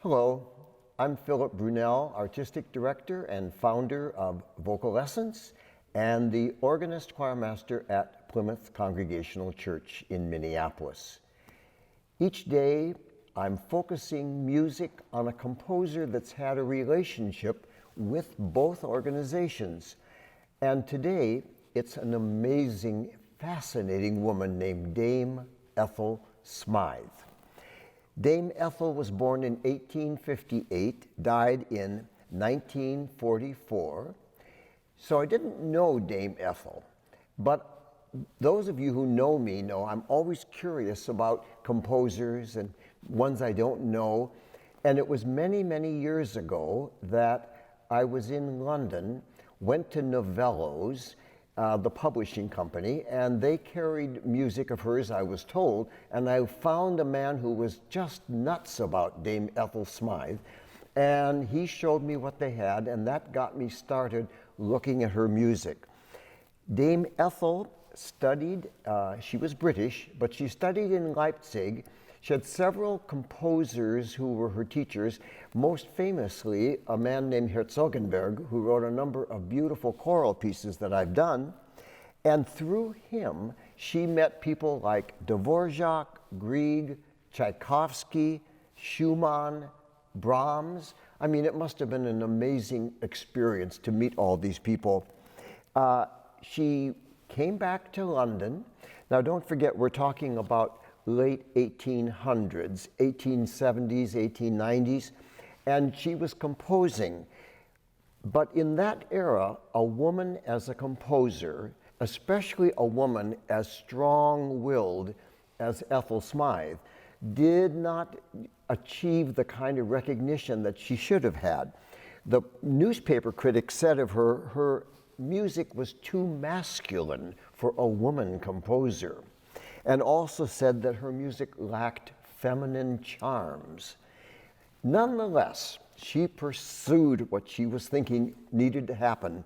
Hello, I'm Philip Brunelle, Artistic Director and founder of Vocal Essence and the organist choirmaster at Plymouth Congregational Church in Minneapolis. Each day, I'm focusing music on a composer that's had a relationship with both organizations. And today, it's an amazing, fascinating woman named Dame Ethel Smyth. Dame Ethel was born in 1858, died in 1944. So I didn't know Dame Ethel, but those of you who know me know I'm always curious about composers and ones I don't know. And it was many, many years ago that I was in London, went to Novello's, the publishing company, and they carried music of hers, I was told, and I found a man who was just nuts about Dame Ethel Smyth, and he showed me what they had, and that got me started looking at her music. Dame Ethel studied, she was British, but she studied in Leipzig. She had several composers who were her teachers, most famously a man named Herzogenberg, who wrote a number of beautiful choral pieces that I've done. And through him, she met people like Dvorak, Grieg, Tchaikovsky, Schumann, Brahms. I mean, it must have been an amazing experience to meet all these people. She came back to London. Now, don't forget, we're talking about late 1800s, 1870s, 1890s, and she was composing. But in that era, a woman as a composer, especially a woman as strong-willed as Ethel Smyth, did not achieve the kind of recognition that she should have had. The newspaper critics said of her, her music was too masculine for a woman composer, and also said that her music lacked feminine charms. Nonetheless, she pursued what she was thinking needed to happen,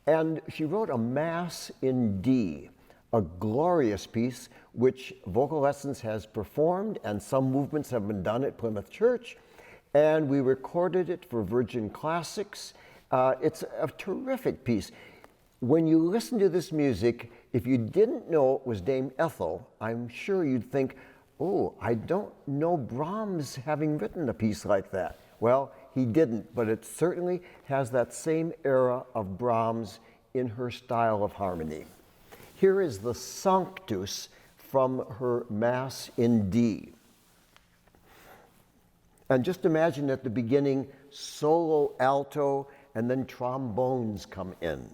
and she wrote a Mass in D, a glorious piece which Vocal Essence has performed, and some movements have been done at Plymouth Church, and we recorded it for Virgin Classics. It's a terrific piece. When you listen to this music, if you didn't know it was Dame Ethel, I'm sure you'd think, oh, I don't know Brahms having written a piece like that. Well, he didn't, but it certainly has that same era of Brahms in her style of harmony. Here is the Sanctus from her Mass in D. And just imagine at the beginning, solo alto, and then trombones come in.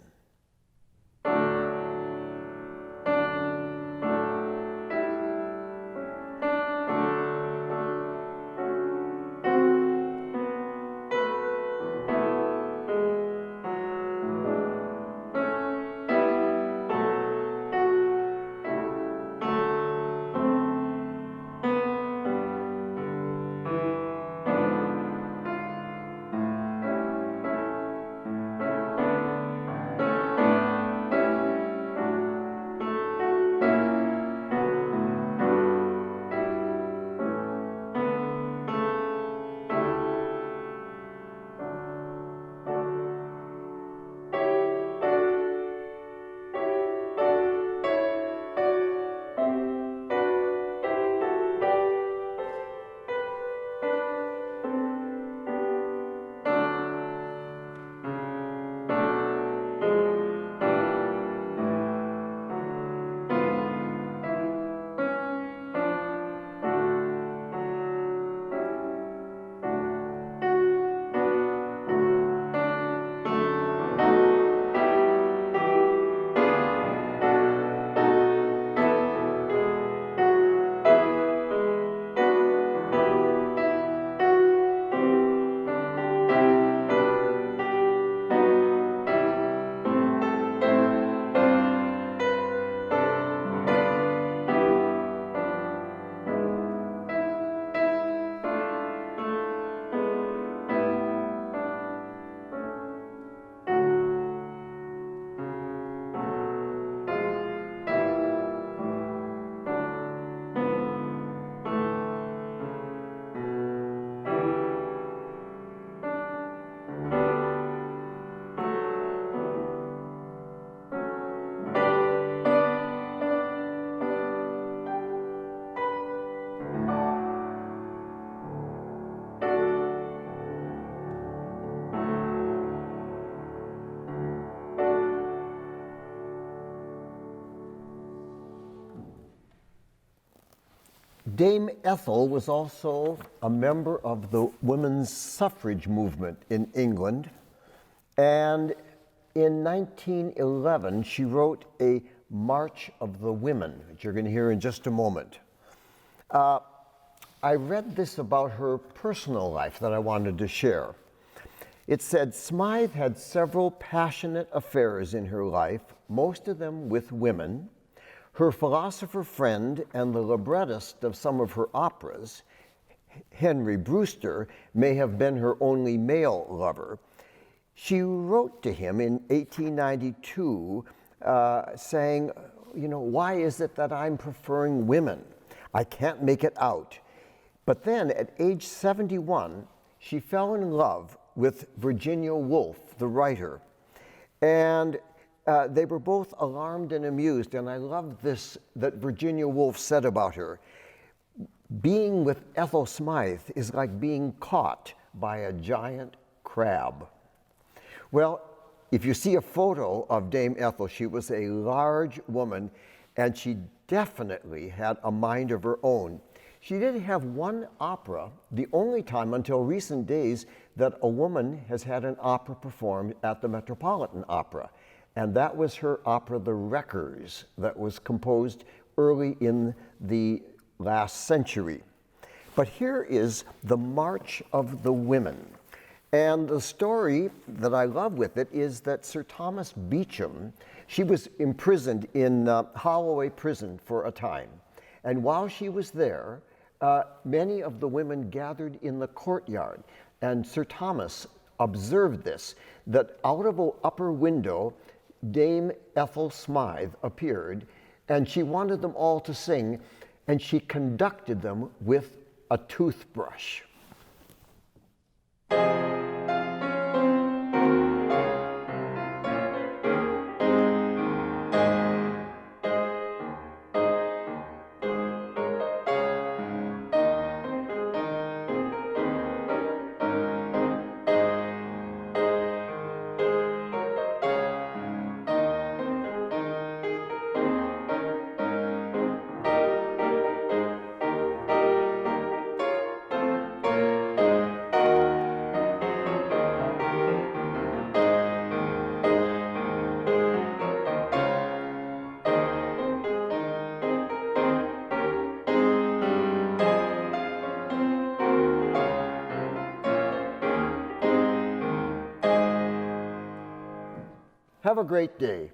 Dame Ethel was also a member of the women's suffrage movement in England, and in 1911 she wrote a March of the Women, which you're going to hear in just a moment. I read this about her personal life that I wanted to share. It said, Smyth had several passionate affairs in her life, most of them with women. Her philosopher friend and the librettist of some of her operas, Henry Brewster, may have been her only male lover. She wrote to him in 1892 saying, why is it that I'm preferring women? I can't make it out. But then at age 71, she fell in love with Virginia Woolf, the writer. And they were both alarmed and amused, and I love this that Virginia Woolf said about her. Being with Ethel Smyth is like being caught by a giant crab. Well, if you see a photo of Dame Ethel, she was a large woman, and she definitely had a mind of her own. She did have one opera, the only time until recent days that a woman has had an opera performed at the Metropolitan Opera. And that was her opera, The Wreckers, that was composed early in the last century. But here is the March of the Women. And the story that I love with it is that Sir Thomas Beecham, she was imprisoned in Holloway Prison for a time. And while she was there, many of the women gathered in the courtyard. And Sir Thomas observed this, that out of an upper window, Dame Ethel Smyth appeared, and she wanted them all to sing, and she conducted them with a toothbrush. Have a great day.